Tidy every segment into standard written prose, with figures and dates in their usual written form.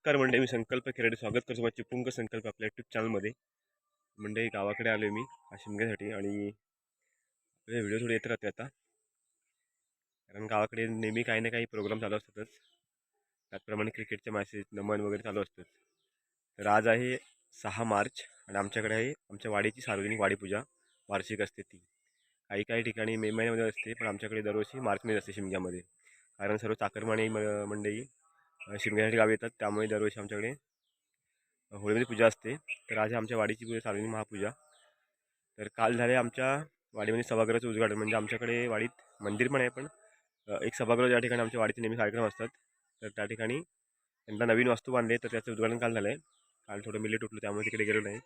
नमस्कार मंडळी, मी संकल्प खेराडे स्वागत करतो माझे चिपळूणकर संकल्प आपल्या यूट्यूब चॅनलमध्ये. मंडळी गावाकडे आलो मी शिमग्यासाठी आणि आपले व्हिडिओ थोडे येत राहते आता, कारण गावाकडे नेहमी काही ना काही प्रोग्राम चालू असतातच. त्याचप्रमाणे क्रिकेटचे मॅचेस नमन वगैरे चालू असतात. तर आज आहे 6 मार्च आणि आमच्याकडे आहे आमच्या वाडीची सार्वजनिक वाडीपूजा वार्षिक असते ती. काही काही ठिकाणी मे महिन्यामध्ये असते, पण आमच्याकडे दरवर्षी मार्चमध्ये असते शिमग्यामध्ये, कारण सर्व चाकरमानी मंडळी शिमग्यासाठी गावी येतात, त्यामुळे दरवर्षी आमच्याकडे होळीमध्ये पूजा असते. तर आज आमच्या वाडीची पूजा सार्वजनिक महापूजा. तर काल झाले आमच्या वाडीमध्ये सभागृहाचं उद्घाटन. म्हणजे आमच्याकडे वाडीत मंदिर पण आहे, पण एक सभागृह ज्या ठिकाणी आमच्या वाडीचे नेहमी कार्यक्रम असतात, तर त्या ठिकाणी त्यांना नवीन वास्तू बांधले, तर त्याचं उद्घाटन काल झालं आहे. काल थोडं मी लेट उठलो, त्यामुळे तिकडे गेलो नाही.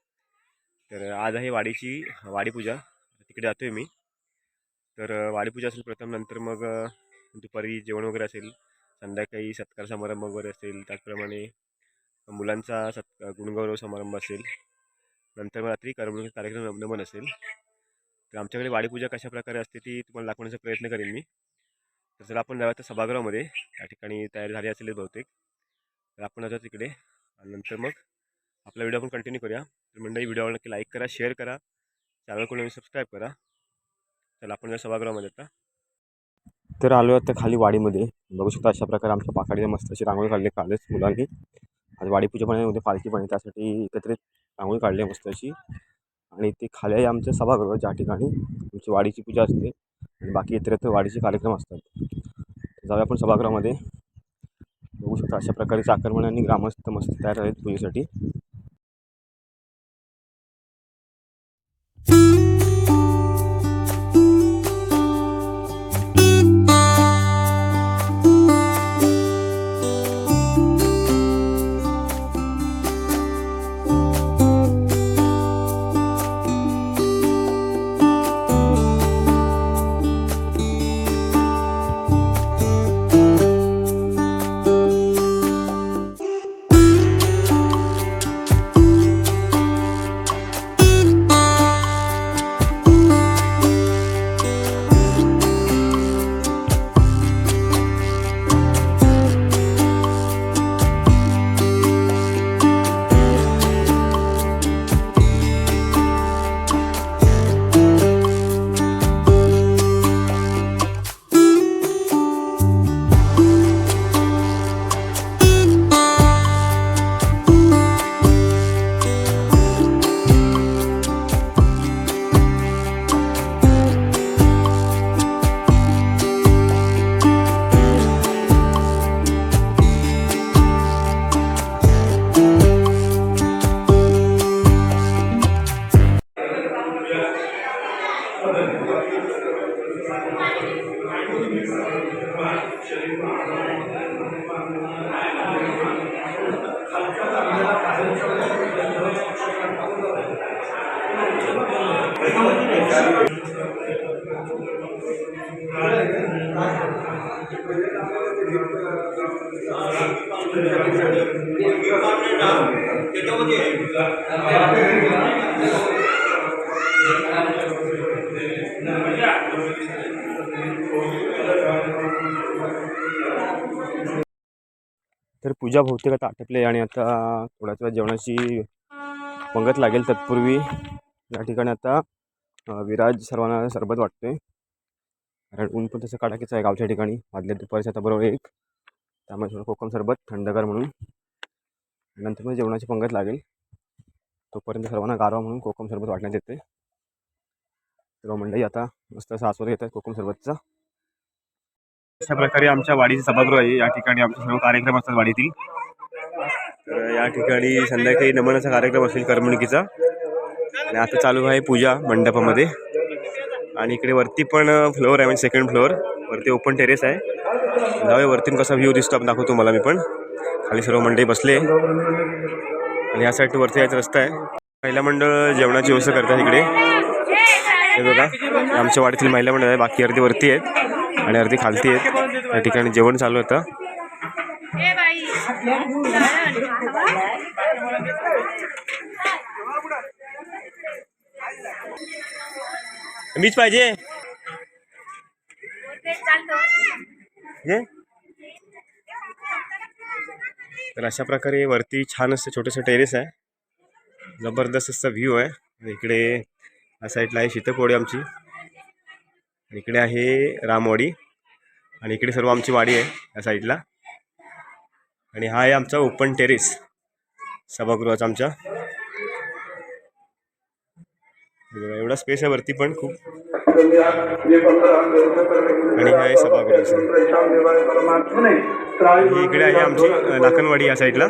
तर आज आहे वाडीची वाडीपूजा, तिकडे जातो आहे मी. तर वाडीपूजा असेल प्रथम, नंतर मग दुपारी जेवण वगैरे असेल, संध्याकाळी सत्कार समारंभ वगैरे असेल, त्याचप्रमाणे मुलांचा गुणगौरव समारंभ असेल, नंतर मग रात्री करमणूक कार्यक्रम नमन असेल. तर आमच्याकडे वाडीपूजा कशा प्रकारे असते ती तुम्हाला दाखवण्याचा प्रयत्न करेन मी. तर चला आपण जाऊया तर सभागृहामध्ये, त्या ठिकाणी तयारी झाली असेल बहुतेक. तर आपण जाऊ तिकडे आणि नंतर मग आपला व्हिडिओ आपण कंटिन्यू करूया. तर मंडळी, व्हिडिओ नक्की लाईक करा, शेअर करा, चॅनल कोणी सबस्क्राईब करा. चला आपण जाऊ सभागृहामध्ये आता. तर आलो आता खाली वाडीमध्ये. बघू शकता अशा प्रकारे आमच्या पाखाडीने मस्त अशी रांगोळी काढली कालच मुलांनी. आज वाडीपूजा पण आहे, उद्या पालखी पण आहे, त्यासाठी एकत्रित रांगोळी काढली आहे मस्त अशी. आणि ते खाली आहे आमचं सभागृह, ज्या ठिकाणी आमची वाडीची पूजा असते आणि बाकी इतरत्र वाडीचे कार्यक्रम असतात. जाऊया आपण सभागृहामध्ये. बघू शकता अशा प्रकारे चाकरमानी आणि ग्रामस्थ मस्त तयार आहेत पूजेसाठी. तर पूजा बहुतेक आता आटपली आणि आता थोड्याच वेळात जेवणाची पंगत लागेल. तत्पूर्वी या ठिकाणी आता विराज सर्वांना सरबत वाटतोय, कारण ऊन पण तसं कडाकीचं आहे गावच्या ठिकाणी. आदल्या दुपारच्या आता बरोबर एक, त्यामुळे थोडं कोकम सरबत थंडगार म्हणून. नंतर मग जेवणाची पंगत लागेल, तोपर्यंत सर्वांना गारवा म्हणून कोकम सरबत वाटण्यात येते. सर्व मंडळी आता मस्त आस्वाद घेतात कोकम सरबतचा. अशा प्रकारे आमच्या वाडीचे सभागृह आहे, या ठिकाणी आमचे सर्व कार्यक्रम असतात वाडीतील. तर या ठिकाणी संध्याकाळी नमनाचा कार्यक्रम असेल करमणुकीचा, आणि आता चालू आहे पूजा मंडपामध्ये. आणि इकडे वरती पण फ्लोअर आहे, म्हणजे सेकंड फ्लोअर वरती ओपन टेरेस आहे. जाऊया वरती कसा व्ह्यू दिसतो आपण दाखवतो तुम्हाला मी पण. खाली सर्व मंडळी बसले आणि या साईड वरती यायचा रस्ता आहे. महिला मंडळ जेवणाची व्यवस्था करतात इकडे. हे बघा, आमच्या वाडीतील महिला मंडळ आहे, बाकी अर्धी वरती आहेत आणि अर्धी खालती आहेत. या ठिकाणी जेवण चालू होतं. मीच पाहिजे तर अशा प्रकारे वरती छान असं छोटंसं टेरेस आहे, जबरदस्त असा व्ह्यू आहे. इकडे या साईडला आहे शीतकवाडी आमची, इकडे आहे रामवाडी आणि इकडे सर्व आमची वाडी आहे या साईडला. आणि हा आहे आमचा ओपन टेरेस सभागृहाचा आमच्या. एवढा स्पेस आहे वरती पण खूप. आणि हा आहे सभागृहाचं. इकडे आहे आमची लाखनवाडी या साईडला.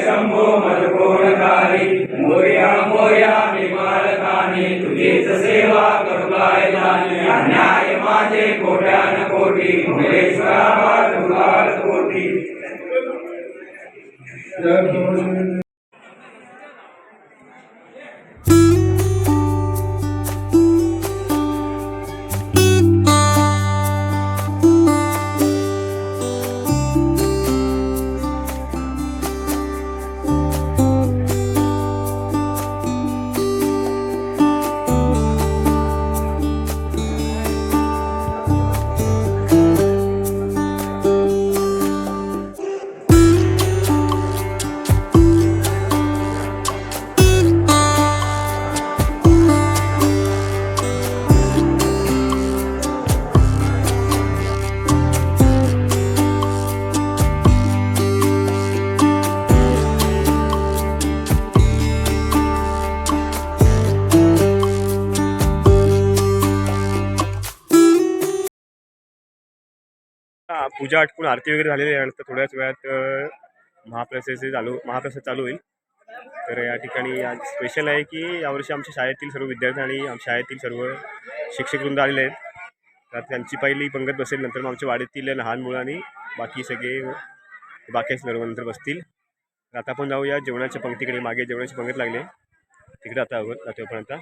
शंभो मदकोणकारी मोर्या मोर्या विमालकानी तुझीच सेवा करुलाय जाणे अन्याय माझे कोट्यान कोटी महेश्वरा तुलाल कोटी पूजा आटपून आरती वगैरे झालेली आहे. नंतर थोड्याच वेळात महाप्रसाद चालू होईल. तर या ठिकाणी आज स्पेशल आहे की यावर्षी आमच्या शाळेतील सर्व विद्यार्थी आणि आमच्या शाळेतील सर्व शिक्षकवृंद आलेले आहेत. तर त्यांची पहिली पंगत बसेल. नंतर मग आमच्या वाडीतील लहान मुलं आणि बाकी सर्व नंतर बसतील. तर आता आपण जाऊया जेवणाच्या पंक्तीकडे. मागे जेवणाची पंगत लागली आहे तिकडे जातो आपण आता.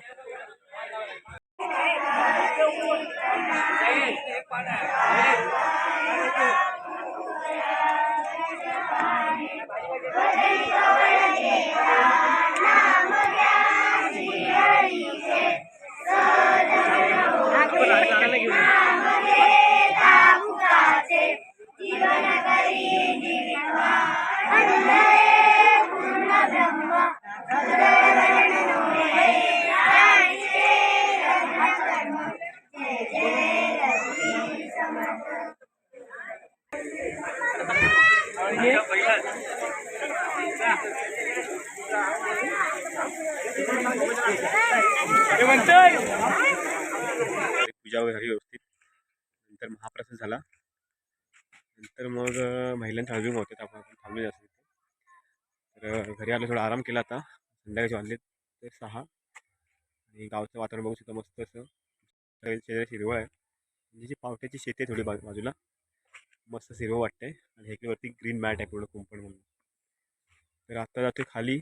पूजा वगैरे झाली व्यवस्थित. नंतर महाप्रसाद झाला. नंतर मग महिलांचा हळदी होते तर आपण थांबले जास्त. तर घरी आलो, थोडा आराम केला. आता संध्याकाळचे वाजले ते 6 आणि गावचं वातावरण बघू शकता मस्त असं. शेजारी हिरवळ आहे, म्हणजे जी पावट्याची शेती आहे थोडी बाजूला, मस्त हिरवं वाटतंय. आणि इकडेवरती ग्रीन मॅट आहे पूर्ण कुंपण म्हणून. तर आत्ता जातो खाली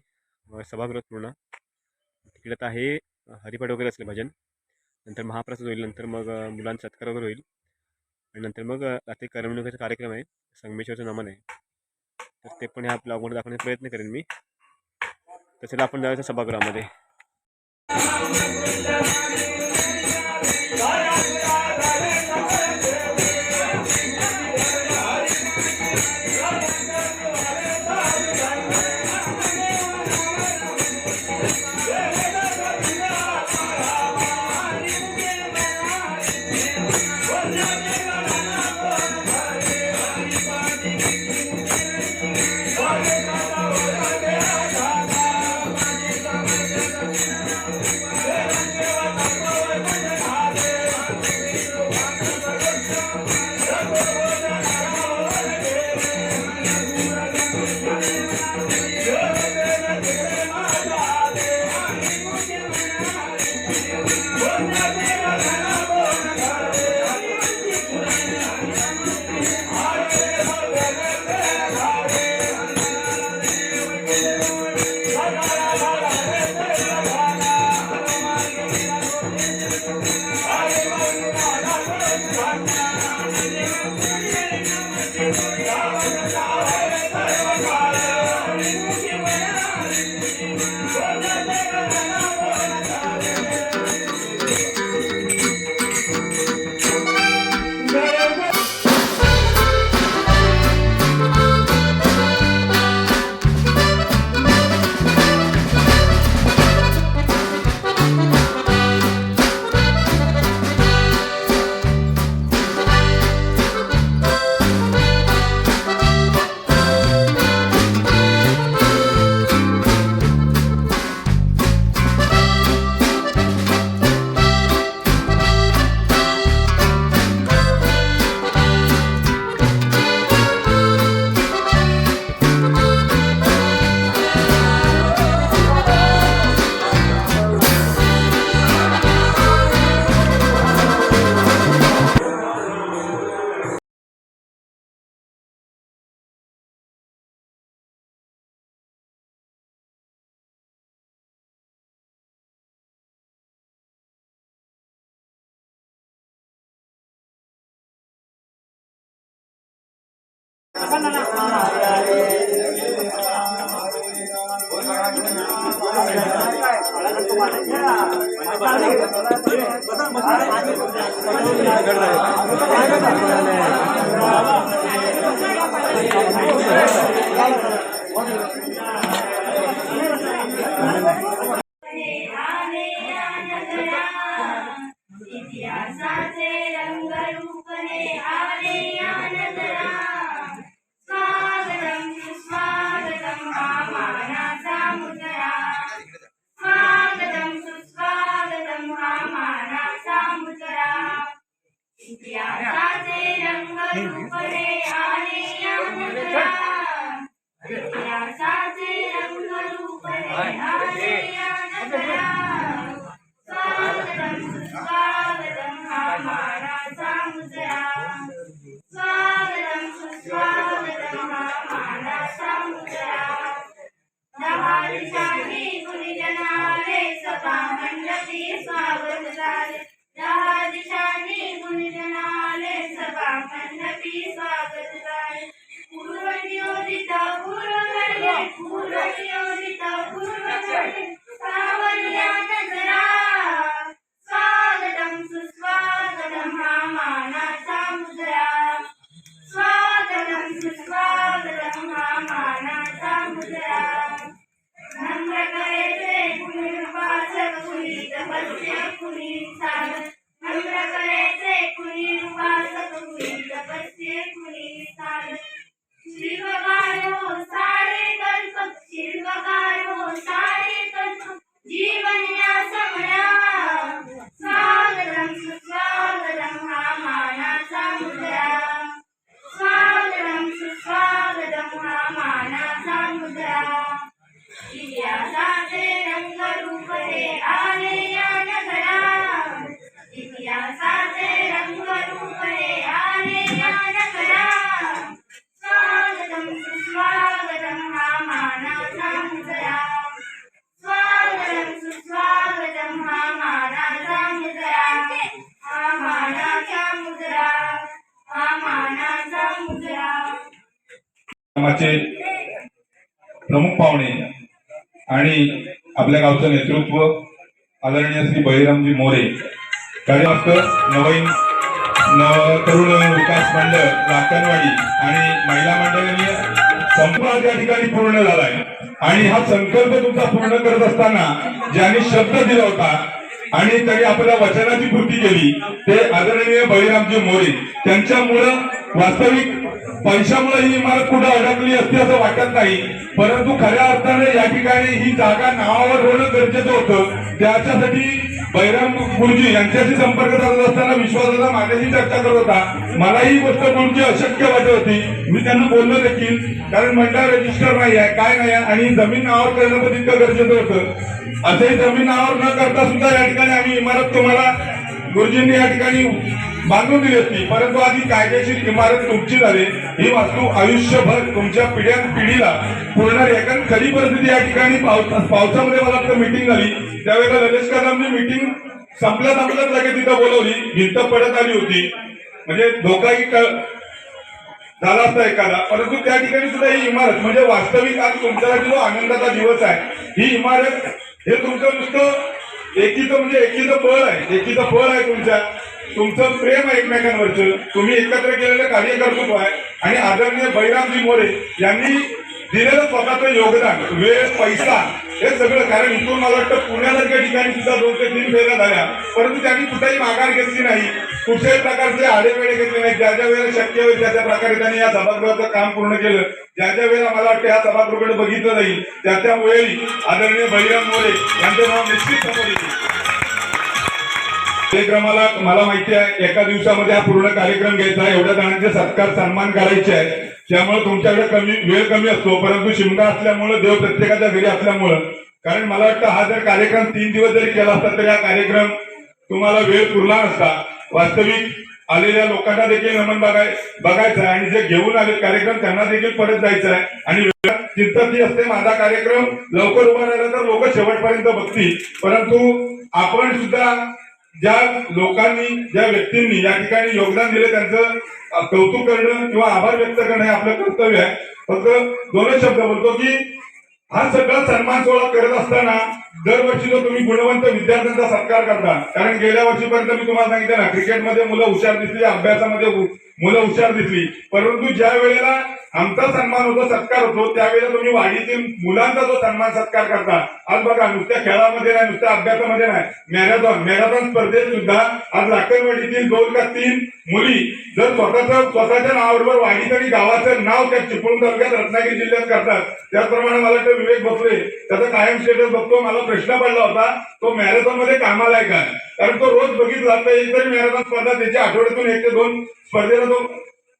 सभागृहात पूर्ण. तिकडे तर आहे हरिपाठ वगैरे असले भजन. नंतर महाप्रसाद होईल. नंतर मग मुलांचा सत्कार वगैरे होईल. आणि नंतर मग रात्री करमणुकीचा कार्यक्रम आहे, संगमेश्वरचं नमन आहे. तर ते पण ह्या ब्लॉगमध्ये दाखवण्याचा प्रयत्न करेन मी. तसं आपण जायचं सभागृहामध्ये. इतिहासाचे रंगरूपने आले या नगरा. स्वागतम सुस्वागतम हा मानाचा मुजरा. स्वागतम सुस्वागतम हा मानाचा मुजरा. इतिहासाचे रंगरूपने आले या नगरा. इतिहासाचे रंगरूपने आले या नगरा. स्वागतम सुस्वागतम हा मानाचा मुजरा. स्वागतम सुस्वागतम हा मानाचा मुजरा. 10 दिशांनी गुणीजनाले सभा मंडपी स्वागत झाले. 10 दिशांनी गुणीजनाले सभा मंडपी स्वागत झाले. पूर्वनियोजित पूर्वघडले पूर्वनियोजित पूर्वघडले सावरिया नजरा. स्वागतम सुस्वागतम कार्यक्रमाचे प्रमुख पाहुणे आणि आपल्या गावचं नेतृत्व आदरणीय श्री बळीरामजी मोरे, कार्यवास्त नवीन तरुण विकास मंडळ लाकणवाडी आणि महिला मंडळीय संवाद या ठिकाणी पूर्ण झालाय आणि हा संकल्प तुमचा पूर्ण करत असताना ज्यांनी शब्द दिला होता आणि त्यांनी आपल्या वचनाची पूर्ती केली ते आदरणीय बळीरामजी मोरे, त्यांच्यामुळं वास्तविक पैशामुळे ही इमारत कुठं अडकली असती असं वाटत नाही, परंतु खऱ्या अर्थाने या ठिकाणी ही जागा नावावर होणं गरजेचं होतं. त्याच्यासाठी बळीराम गुरुजी यांच्याशी संपर्क साधत असताना विश्वासाचा माझ्याशी चर्चा करत होता. मला ही गोष्ट गुरुजी अशक्य वाटत होती. मी त्यांना बोललो देखील, कारण मंडळ रजिस्टर नाही आहे, काय नाही आहे आणि जमीन नावावर करणं पण तितकं गरजेचं होतं. असंही जमीन नावावर न करता सुद्धा या ठिकाणी आम्ही इमारत तुम्हाला गुरुजींनी या ठिकाणी बांधून दिली असती, परंतु आधी कायदेशीर इमारत तुमची झाली. ही वास्तू आयुष्यभर तुमच्या पिढीला पुरणार आहे. कारण खरी परिस्थिती या ठिकाणी पावसामध्ये मला वाटतं मीटिंग झाली, त्यावेळेला ललेश कदमनी मीटिंग संपल्याच लगेच तिथं बोलवली, भिंत पडत आली होती, म्हणजे धोकाही झाला असता एखादा, परंतु त्या ठिकाणी सुद्धा ही इमारत म्हणजे वास्तविक आज तुमच्यासाठी जो आनंदाचा दिवस आहे, ही इमारत हे तुमचं नुसतं एकीचं म्हणजे एकीचं बळ आहे, एकीचं फळ आहे तुमचं प्रेम आहे एकमेकांवरचं, तुम्ही एकत्र केलेलं कार्यकर्तृत्व आहे आणि आदरणीय बळीरामजी मोरे यांनी दिलेलं स्वतःचं योगदान, वेळ, पैसा हे सगळं. कारण इथून मला वाटतं पुण्यासारख्या ठिकाणी सुद्धा 2 ते 3 फेऱ्या झाल्या, परंतु त्यांनी कुठेही माघार घेतली नाही, कुठल्याही प्रकारचे आडेवेळे घेतले नाही. ज्या ज्या वेळेला शक्य होईल त्या त्या प्रकारे त्यांनी या सभागृहाचं काम पूर्ण केलं. ज्या ज्या वेळेला मला वाटतं या सभागृहाकडे बघितलं जाईल त्या त्यावेळी आदरणीय बळीराम मोरे यांचं नाव निश्चित समोर येईल. कार्यक्रमाला मला माहिती आहे एका दिवसामध्ये हा पूर्ण कार्यक्रम घ्यायचा आहे, एवढ्या जणांचे सत्कार सन्मान करायचे आहे, त्यामुळे तुमच्याकडे वेळ कमी असतो, परंतु शिमगा असल्यामुळे देव प्रत्येकाच्या घरी असल्यामुळं, कारण मला वाटतं हा जर कार्यक्रम 3 दिवस जरी केला असता तरी हा कार्यक्रम तुम्हाला वेळ पुरला नसता. वास्तविक आलेल्या लोकांना देखील नमन बघायचं आहे आणि जे घेऊन आले कार्यक्रम त्यांना देखील परत जायचं आहे आणि चिंता ती असते माझा कार्यक्रम लवकर उभा राहिला तर लोक शेवटपर्यंत बघतील, परंतु आपण सुद्धा ज्या लोकांनी ज्या व्यक्तींनी या ठिकाणी योगदान दिले त्यांचं कौतुक करणं किंवा आभार व्यक्त करणं हे आपलं कर्तव्य आहे. फक्त 2 शब्द बोलतो की हा सगळा सन्मान सोहळा करत असताना दरवर्षी जो तुम्ही गुणवंत विद्यार्थ्यांचा सत्कार करता, कारण गेल्या वर्षीपर्यंत मी तुम्हाला सांगितलं ना, क्रिकेटमध्ये मुलं हुशार दिसली, अभ्यासामध्ये मुलं हुशार दिसली, परंतु ज्या वेळेला आमचा सन्मान होतो, सत्कार होतो, त्यावेळेला तुम्ही वाडीतील मुलांचा जो सन्मान सत्कार करता. आज बघा नुसत्या खेळामध्ये नाही, नुसत्या अभ्यासामध्ये नाही, मॅरेथॉन स्पर्धेत सुद्धा आज लाकणवाडीतील 2 का 3 मुली जर स्वतःच्या नावाबरोबर वाडीत आणि गावाचं नाव त्या चिपळूण तालुक्यात रत्नागिरी जिल्ह्यात करतात. त्याचप्रमाणे मला वाटतं विवेक भोसले त्याचा कायम स्टेटस बघतो. मला प्रश्न पडला होता तो मॅरेथॉन मध्ये कामाला आहे का, कारण तो रोज बघितला तर एक तरी मॅरेथॉन स्पर्धा त्याच्या आठवड्यातून 1 ते 2 स्पर्धेला तो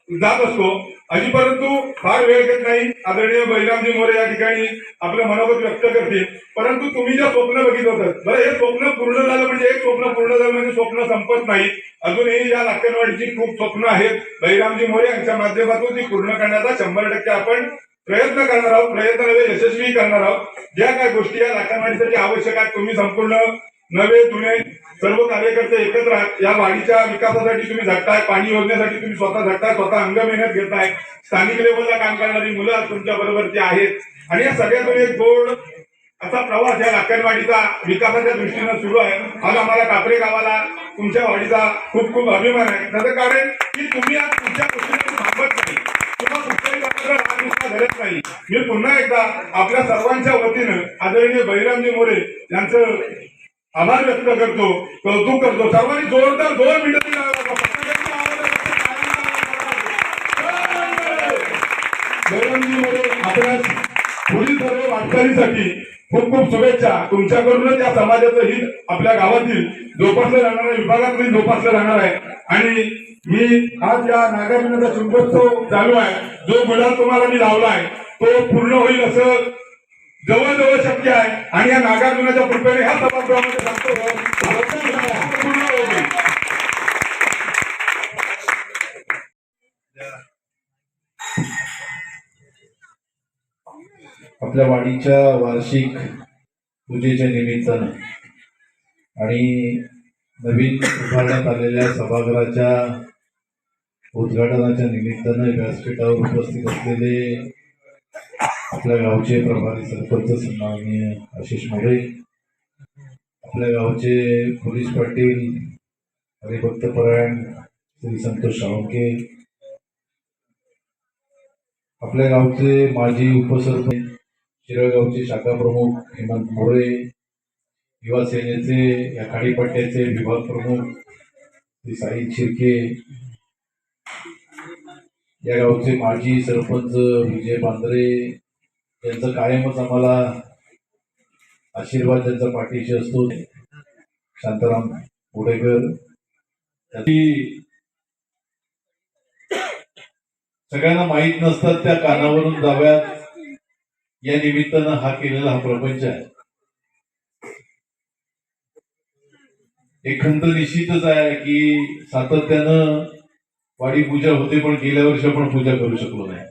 जात असतो. अशी परंतु फार वेळ घेत नाही. आदरणीय बळीरामजी मोरे या ठिकाणी आपलं मनोगत व्यक्त करतील, परंतु तुम्ही जे स्वप्न बघितलं होतं, बरं हे स्वप्न पूर्ण झालं म्हणजे एक स्वप्न पूर्ण झालं म्हणजे स्वप्न संपत नाही. अजूनही या लाकणवाडीची खूप स्वप्न आहेत. बळीरामजी मोरे यांच्या माध्यमातून ती पूर्ण करण्याचा 100% आपण प्रयत्न करणार आहोत, प्रयत्न नव्हे यशस्वी करणार आहोत. ज्या काय गोष्टी या लाकणवाडीसाठी आवश्यक आहेत तुम्ही संपूर्ण नवे जुने सर्व कार्यकर्ते एकत्र आहात. या वाडीच्या विकासासाठी तुम्ही झटताय, पाणी योजनेसाठी तुम्ही स्वतः झटताय, स्वतः अंग मेहनत घेताय, स्थानिक लेवलला काम करणारी मुलं तुमच्या बरोबरची आहेत आणि या सगळ्यातून एक गोड असा प्रवास या लाकणवाडीचा विकासाच्या दृष्टीनं सुरू आहे. आज आम्हाला कापरे गावाला तुमच्या वाडीचा खूप खूप अभिमान आहे. त्याचं कारण की तुम्ही आज तुमच्या गोष्टीतून थांबत नाही किंवा कुठल्याही प्रकारचा राग धरत नाही. मी पुन्हा एकदा आपल्या सर्वांच्या वतीनं आदरणीय बळीरामजी मोरे यांचं आभार व्यक्त करतो, कौतुक करतो. सर्वांनी जोरदार 2 मिनिटं बळीरामजी मोरे आपल्या पुढील सर्व वाटचालीसाठी खूप खूप शुभेच्छा. तुमच्याकडूनच या समाजाचं हित आपल्या गावातील जोपासलं जाणार आहे, विभागातील जोपासलं जाणार आहे आणि मी आज या नागार्जुनाचा शिमगोत्सव चालू आहे, जो गुलाल तुम्हाला मी लावला आहे तो पूर्ण होईल असं जवळजवळ शक्य आहे आणि या नागार्जुनाच्या कृपेने ह्या सभागृहामध्ये सांगतो पूर्ण होईल. आपल्या वाडीच्या वार्षिक पूजेच्या निमित्तानं आणि नवीन उभारण्यात आलेल्या सभागृहाच्या उद्घाटनाच्या निमित्तानं व्यासपीठावर उपस्थित असलेले आपल्या गावचे प्रभारी सरपंच सन्माननीय आशिष मोरे, आपल्या गावचे पोलीस पाटील हरिभक्तपरायण श्री संतोष साळुंके, आपल्या गावचे माजी उपसरपंच शिरगावचे शाखा प्रमुख हेमंत मोरे, युवा सेनेचे या खाडीपट्ट्याचे विभाग प्रमुख श्री साई शिर्के, या गावचे माजी सरपंच विजय बांद्रे, यांचा कायमच आम्हाला आशीर्वाद त्यांचा पाठीशी असतो, शांताराम पुडेकर, सगळ्यांना माहीत नसतात त्या कानावरून जाव्यात या निमित्तानं हा केलेला हा प्रपंच आहे. एक खंत निश्चितच आहे की सातत्यानं वाडी पूजा होते, पण गेल्या वर्षी आपण पूजा करू शकलो नाही.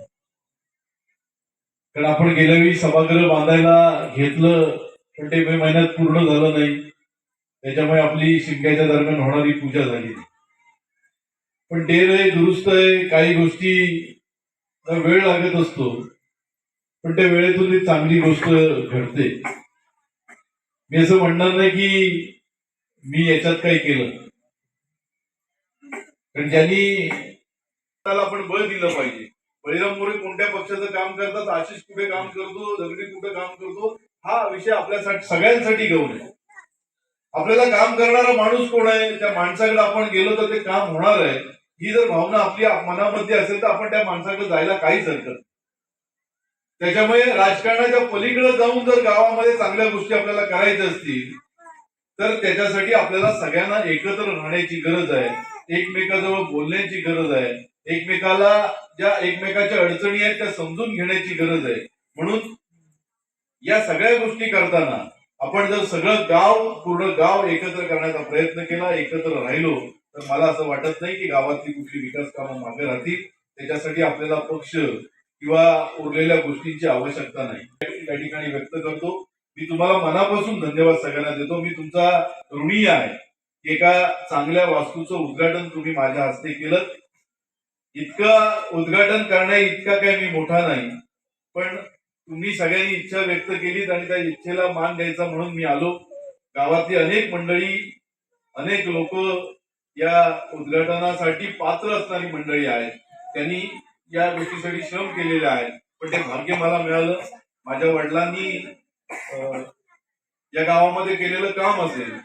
कारण आपण गेल्या वेळी सभागृह बांधायला घेतलं, पण ते मे महिन्यात पूर्ण झालं नाही. त्याच्यामुळे आपली शिमग्याच्या दरम्यान होणारी पूजा झाली. पण डेर आहे, दुरुस्त आहे, काही गोष्टी वेळ लागत असतो, पण त्या वेळेतून एक चांगली गोष्ट घडते. मी असं म्हणणार नाही की मी याच्यात काही केलं, कारण ज्यांनी त्याला आपण बळ दिलं पाहिजे. बळीराम मोरे कोणत्या पक्षाचं काम करतात, आशिष कुठे काम करतो, दगडी कुठे काम करतो, हा विषय आपल्यासाठी सगळ्यांसाठी गौण आहे. आपल्याला काम करणारा माणूस कोण आहे, त्या माणसाकडे आपण गेलो तर ते काम होणार आहे, ही जर भावना आपल्या मनामध्ये असेल तर आपण त्या माणसाकडे जायला काहीच हरकत नाही. त्याच्यामुळे राजकारणाच्या पलीकडे जाऊन जर गावामध्ये चांगल्या गोष्टी आपल्याला करायच्या असतील तर त्याच्यासाठी आपल्याला सगळ्यांना एकत्र राहण्याची गरज आहे, एकमेकाजवळ बोलण्याची गरज आहे, एकमेकाला ज्या एकमेकाच्या अडचणी आहेत त्या समजून घेण्याची गरज आहे. म्हणून या सगळ्या गोष्टी करताना आपण जर सगळं गाव, पूर्ण गाव एकत्र करण्याचा प्रयत्न केला, एकत्र राहिलो, तर मला असं वाटत नाही की गावातली कुठली विकास कामं मागे राहतील. त्याच्यासाठी आपल्याला पक्ष किंवा उरलेल्या गोष्टींची आवश्यकता नाही. या ठिकाणी व्यक्त करतो. मी तुम्हाला मनापासून धन्यवाद सगळ्यांना देतो. मी तुमचा ऋणी आहे. एका चांगल्या वास्तूचं उद्घाटन तुम्ही माझ्या हस्ते केलं. इतकं उद्घाटन करण्या इतका काय मी मोठा नाही, पण तुम्ही सगळ्यांनी इच्छा व्यक्त केलीत आणि त्या इच्छेला मान द्यायचा म्हणून मी आलो. गावातली अनेक मंडळी, अनेक लोक या उद्घाटनासाठी पात्र असणारी मंडळी आहेत, त्यांनी या गोष्टीसाठी श्रम केलेले आहेत, पण ते भाग्य मला मिळालं. माझ्या वडिलांनी या गावामध्ये केलेलं काम असेल,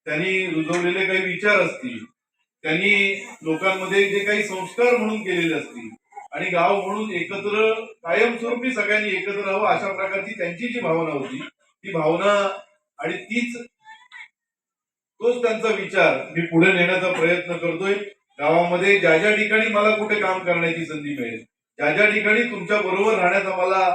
त्यांनी रुजवलेले काही विचार असतील, त्यांनी लोकांमध्ये जे काही संस्कार म्हणून केलेले असतील आणि गाव म्हणून एकत्र कायमस्वरूपी सगळ्यांनी एकत्र राहावं अशा प्रकारची त्यांची जी भावना होती, ती भावना आणि तोच त्यांचा विचार मी पुढे नेण्याचा प्रयत्न करतोय. गावामध्ये ज्या ज्या ठिकाणी मला कुठे काम करण्याची संधी मिळेल, ज्या ज्या ठिकाणी तुमच्या बरोबर राहण्याचा मला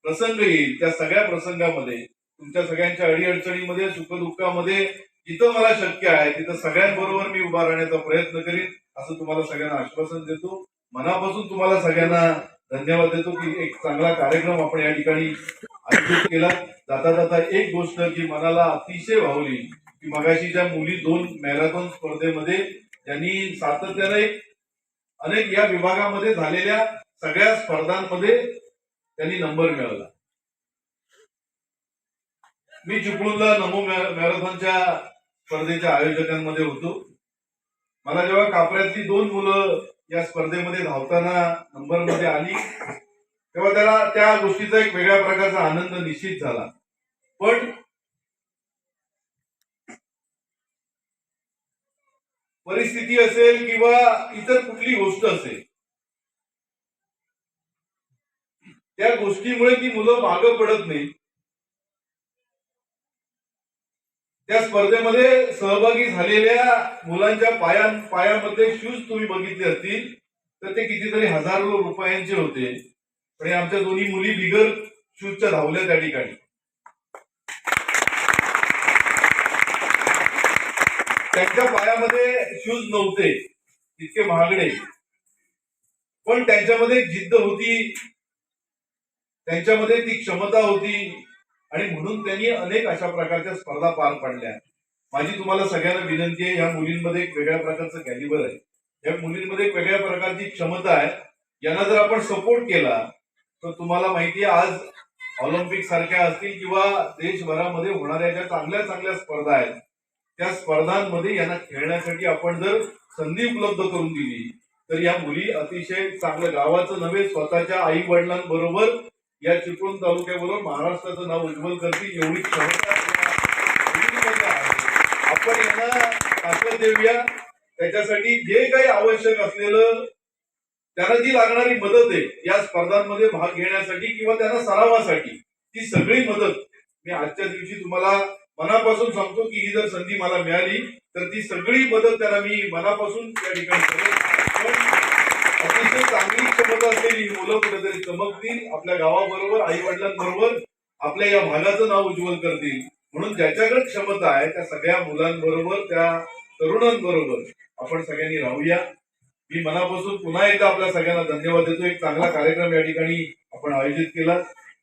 प्रसंग येईल, त्या सगळ्या प्रसंगामध्ये, तुमच्या सगळ्यांच्या अडीअडचणीमध्ये, सुखदुःखामध्ये जिथं मला शक्य आहे तिथं सगळ्यांबरोबर मी उभा राहण्याचा प्रयत्न करीन, असं तुम्हाला सगळ्यांना आश्वासन देतो. मनापासून तुम्हाला सगळ्यांना धन्यवाद देतो की एक चांगला कार्यक्रम आपण या ठिकाणी आयोजित केला. जाता जाता एक गोष्ट जी मनाला अतिशय भावली की मगाशी ज्या मुली 2 मॅरेथॉन स्पर्धेमध्ये त्यांनी सातत्याने अनेक या विभागामध्ये झालेल्या सगळ्या स्पर्धांमध्ये त्यांनी नंबर मिळवला. मी चिपळूणला नमो मॅरेथॉनच्या स्पर्धेच्या आयोजकांमध्ये होतो. मला जेव्हा कापऱ्यातली 2 मुलं या स्पर्धेमध्ये धावताना नंबरमध्ये आली तेव्हा त्याला त्या गोष्टीचा एक वेगळ्या प्रकारचा आनंद निश्चित झाला. पण परिस्थिती असेल किंवा इतर कुठली गोष्ट असेल, त्या गोष्टीमुळे ती मुलं मागं पडत नाही. त्या स्पर्धेमध्ये सहभागी झालेल्या मुलांच्या पायामध्ये शूज तुम्ही बघितले असतील तर ते कितीतरी हजारो रुपयांचे होते. पण आमच्या दोन्ही मुली बिगर शूजच्या धावल्या त्या ठिकाणी. त्यांच्या पायामध्ये शूज नव्हते, इतके महागडे, पण त्यांच्यामध्ये जिद्द होती, त्यांच्यामध्ये ती क्षमता होती आणि म्हणून त्यांनी अनेक अशा प्रकारच्या स्पर्धा पार पाडल्या. माझी तुम्हाला सगळ्यांना विनंती आहे, या मुलींमध्ये एक वेगळ्या प्रकारचं कॅलिबर आहे, या मुलींमध्ये एक वेगळ्या प्रकारची क्षमता आहे. यांना जर आपण सपोर्ट केला तर तुम्हाला माहिती आहे आज ऑलिम्पिक सारख्या असतील किंवा देशभरामध्ये होणाऱ्या ज्या चांगल्या चांगल्या स्पर्धा आहेत त्या स्पर्धांमध्ये यांना खेळण्यासाठी आपण जर संधी उपलब्ध करून दिली तर या मुली अतिशय चांगलं गावाचं नव्हे स्वतःच्या आई वडिलांबरोबर या चिपळूण तालुक्याबरोबर महाराष्ट्राचं नाव उज्ज्वल करतील एवढी क्षमता मुलींमध्ये आहे. आपण यांना ताकद देऊया. त्याच्यासाठी जे काही आवश्यक असलेलं त्यांना जी लागणारी मदत आहे या स्पर्धांमध्ये भाग घेण्यासाठी किंवा त्यांना सरावासाठी ती सगळी मदत मी आजच्या दिवशी तुम्हाला मनापासून सांगतो की ही जर संधी मला मिळाली तर ती सगळी मदत त्यांना मी मनापासून त्या ठिकाणी करेन. पण अतिशय चांगली क्षमता असलेली मुलं कुठेतरी चमकतील आपल्या गावाबरोबर आई वडिलांबरोबर आपल्या या भागाचं नाव उज्ज्वल करतील. म्हणून ज्याच्याकडे क्षमता आहे त्या सगळ्या मुलांबरोबर त्या तरुणांबरोबर आपण सगळ्यांनी राहूया. मी मनापासून पुन्हा एकदा आपल्या सगळ्यांना धन्यवाद देतो. एक चांगला कार्यक्रम या ठिकाणी आपण आयोजित केला.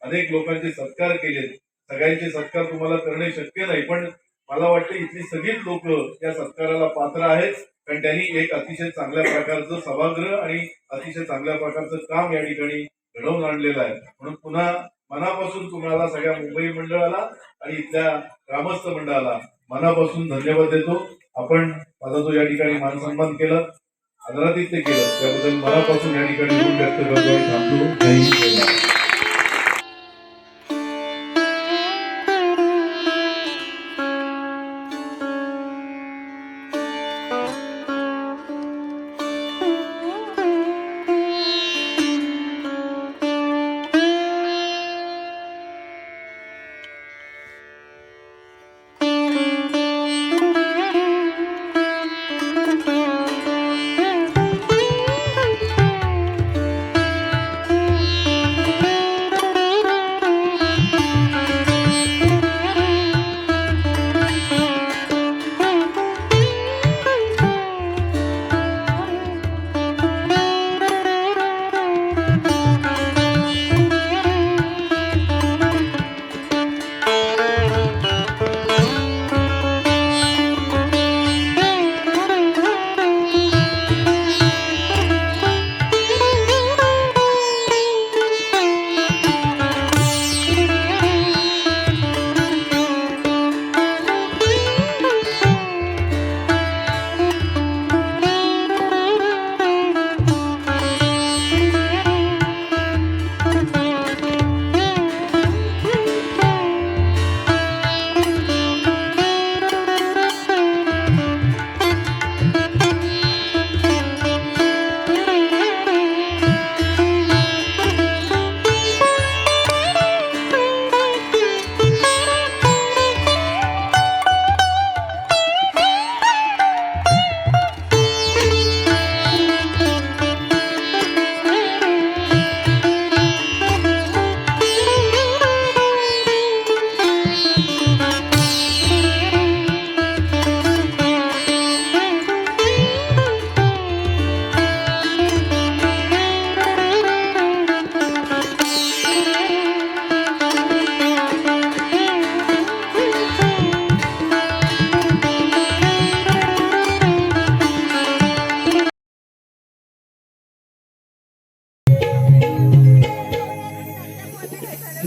अनेक लोकांचे सत्कार केले. सगळ्यांचे सत्कार तुम्हाला करणे शक्य नाही पण मला वाटतं इथली सगळीच लोक या सत्काराला पात्र आहेत कारण त्यांनी एक अतिशय चांगल्या प्रकारचं सभागृह आणि अतिशय चांगल्या प्रकारचं काम या ठिकाणी घडवून आणलेलं आहे. म्हणून पुन्हा मनापासून तुम्हाला सगळ्या मुंबई मंडळाला आणि इथल्या ग्रामस्थ मंडळाला मनापासून धन्यवाद देतो. आपण माझा जो या ठिकाणी मानसन्मान केला आदरातिथ्य केलं त्याबद्दल मनापासून या ठिकाणी ऋण व्यक्त करतो आणि थांबतो. जय हिंद, जय महाराष्ट्र.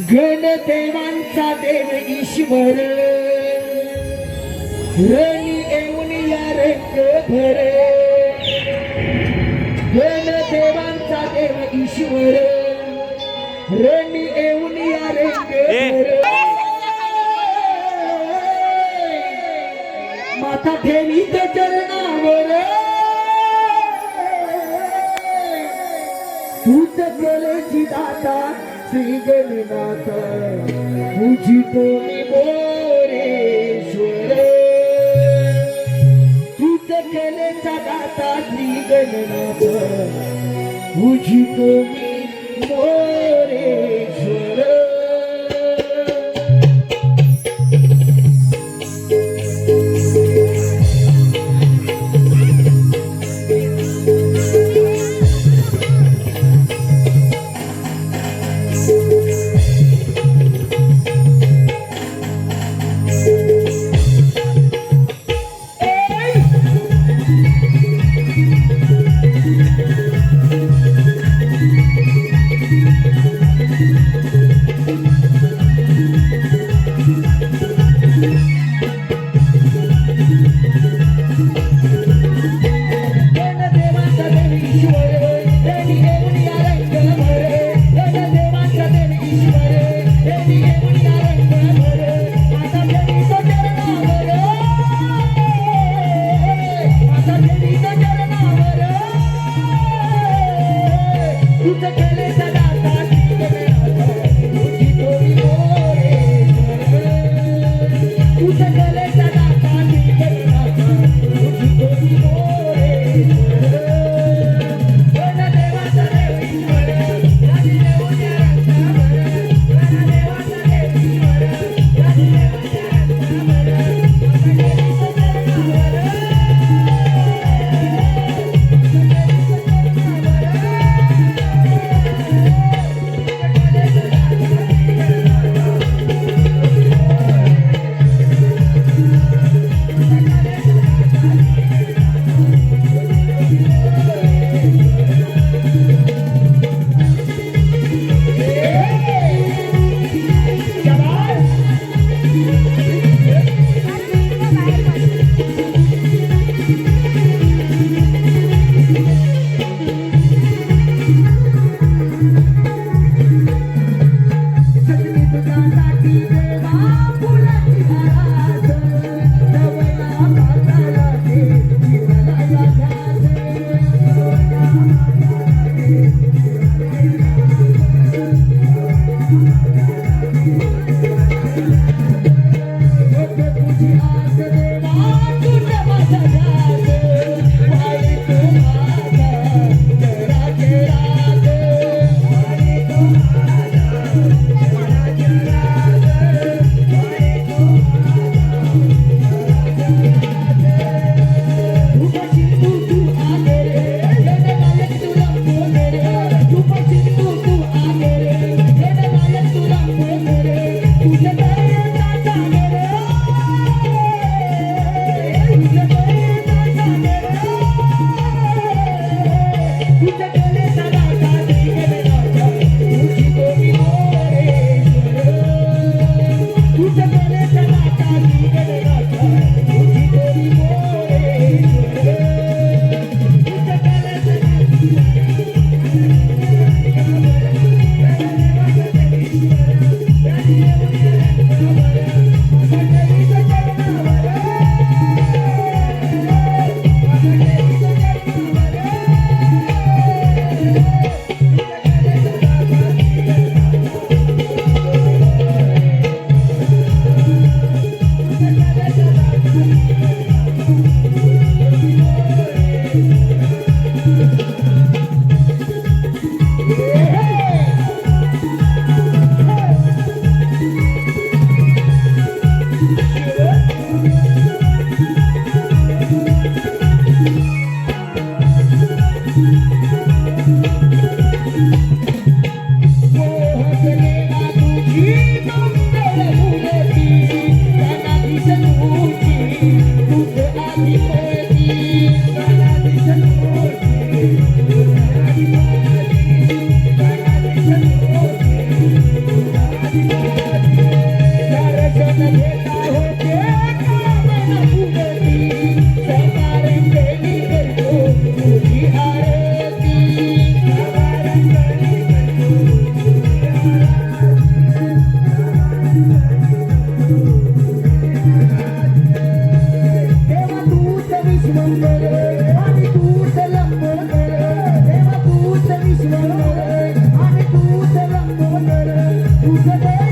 गणदेवांचा देव ईश्वर रणी येऊन या रंग भर. गणदेवांचा देव ईश्वर रणी येऊन या रंग भर. माथा ठेवीत चरणावर तूच केलेची दाता श्री गणनाथ पूजितो मी मोरेश्वर. तूच केलेचा दाता श्री गणनाथ पूजितो मी मोरेश्वर. तुझं केले सदा साथी गगनाचा तुझी तोडी मोरेश्वर तुझं केले सदा साथी गगनाचा तुझी तोडी मोरेश्वर वन देवाचा देवीश्वर राजी देऊया रंगावर वन देवाचा देवीश्वर राजी देऊया रंगावर Together.